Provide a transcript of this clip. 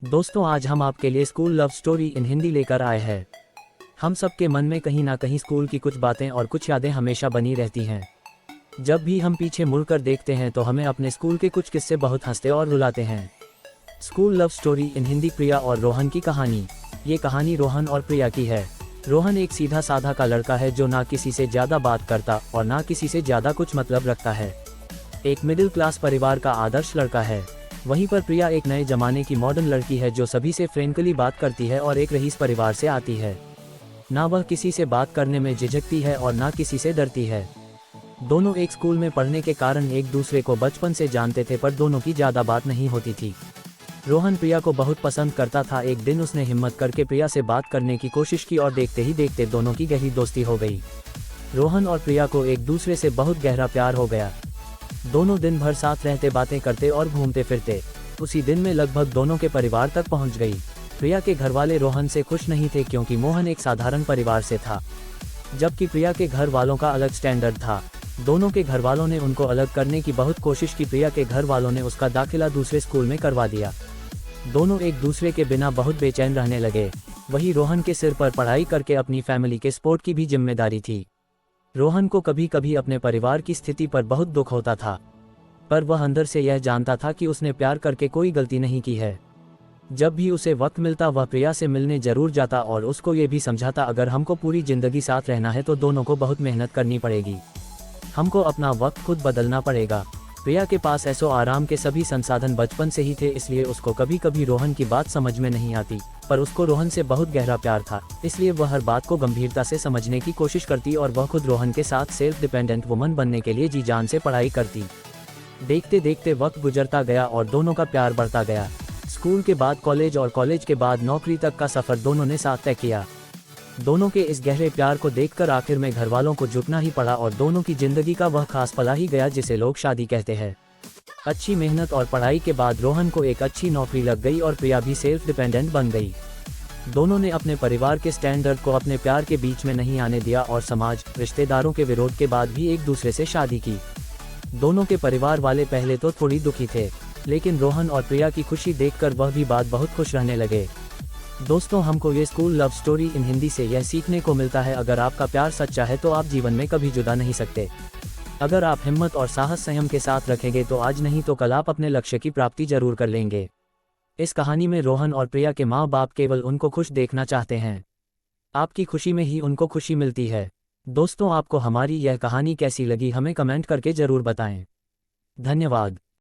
दोस्तों, आज हम आपके लिए school love story in Hindi लेकर आए हैं। हम सबके मन में कहीं ना कहीं स्कूल की कुछ बातें और कुछ यादें हमेशा बनी रहती हैं। जब भी हम पीछे मुड़कर देखते हैं तो हमें अपने स्कूल के कुछ किस्से बहुत हंसते और रुलाते हैं। School love story in Hindi, Priya और रोहन की कहानी। ये कहानी रोहन और प्रिया की है। रोहन एक सीधा साधा का लड़का है जो ना किसी से ज़्यादा बात करता और ना किसी से ज़्यादा कुछ मतलब रखता है। एक मिडिल क्लास परिवार का आदर्श लड़का है। वहीं पर प्रिया एक नए जमाने की मॉडर्न लड़की है जो सभी से फ्रेंकली बात करती है और एक रईस परिवार से आती है। ना वह किसी से बात करने में झिझकती है और ना किसी से डरती है। दोनों एक स्कूल में पढ़ने के कारण एक दूसरे को बचपन से जानते थे, पर दोनों की ज़्यादा बात नहीं होती थी। रोहन प्रिया को बहुत पसंद करता था। एक दिन उसने हिम्मत करके प्रिया से बात करने की कोशिश की और देखते ही देखते दोनों की गहरी दोस्ती हो गई। रोहन और प्रिया को एक दूसरे से बहुत गहरा प्यार हो गया। दोनों दिन भर साथ रहते, बातें करते और घूमते फिरते। उसी दिन में लगभग दोनों के परिवार तक पहुंच गई। प्रिया के घरवाले रोहन से खुश नहीं थे क्योंकि मोहन एक साधारण परिवार से था, जबकि प्रिया के घर वालों का अलग स्टैंडर्ड था। दोनों के घर वालों ने उनको अलग करने की बहुत कोशिश की। प्रिया के घर वालों ने उसका दाखिला दूसरे स्कूल में करवा दिया। दोनों एक दूसरे के बिना बहुत बेचैन रहने लगे। वही रोहन के सिर पर पढ़ाई करके अपनी फैमिली के सपोर्ट की भी जिम्मेदारी थी। रोहन को कभी कभी अपने परिवार की स्थिति पर बहुत दुख होता था, पर वह अंदर से यह जानता था कि उसने प्यार करके कोई गलती नहीं की है। जब भी उसे वक्त मिलता वह प्रिया से मिलने जरूर जाता और उसको ये भी समझाता, अगर हमको पूरी जिंदगी साथ रहना है तो दोनों को बहुत मेहनत करनी पड़ेगी। हमको अपना वक्त खुद बदलना पड़ेगा। प्रिया के पास ऐसो आराम के सभी संसाधन बचपन से ही थे, इसलिए उसको कभी कभी रोहन की बात समझ में नहीं आती, पर उसको रोहन से बहुत गहरा प्यार था, इसलिए वह हर बात को गंभीरता से समझने की कोशिश करती और वह खुद रोहन के साथ सेल्फ डिपेंडेंट वुमन बनने के लिए जी जान से पढ़ाई करती। देखते देखते वक्त गुजरता गया और दोनों का प्यार बढ़ता गया। स्कूल के बाद कॉलेज और कॉलेज के बाद नौकरी तक का सफर दोनों ने साथ तय किया। दोनों के इस गहरे प्यार को देखकर आखिर में घर वालों को झुकना ही पड़ा और दोनों की जिंदगी का वह खास पल ही गया जिसे लोग शादी कहते हैं। अच्छी मेहनत और पढ़ाई के बाद रोहन को एक अच्छी नौकरी लग गई और प्रिया भी सेल्फ डिपेंडेंट बन गई। दोनों ने अपने परिवार के स्टैंडर्ड को अपने प्यार के बीच में नहीं आने दिया और समाज, रिश्तेदारों के विरोध के बाद भी एक दूसरे से शादी की। दोनों के परिवार वाले पहले तो थोड़ी दुखी थे, लेकिन रोहन और प्रिया की खुशी देखकर वह भी बहुत खुश रहने लगे। दोस्तों, हमको ये school love story in Hindi से यह सीखने को मिलता है, अगर आपका प्यार सच्चा है तो आप जीवन में कभी जुदा नहीं सकते। अगर आप हिम्मत और साहस संयम के साथ रखेंगे तो आज नहीं तो कल आप अपने लक्ष्य की प्राप्ति जरूर कर लेंगे। इस कहानी में रोहन और प्रिया के माँ बाप केवल उनको खुश देखना चाहते हैं। आपकी खुशी में ही उनको खुशी मिलती है। दोस्तों, आपको हमारी यह कहानी कैसी लगी हमें कमेंट करके जरूर बताएं। धन्यवाद।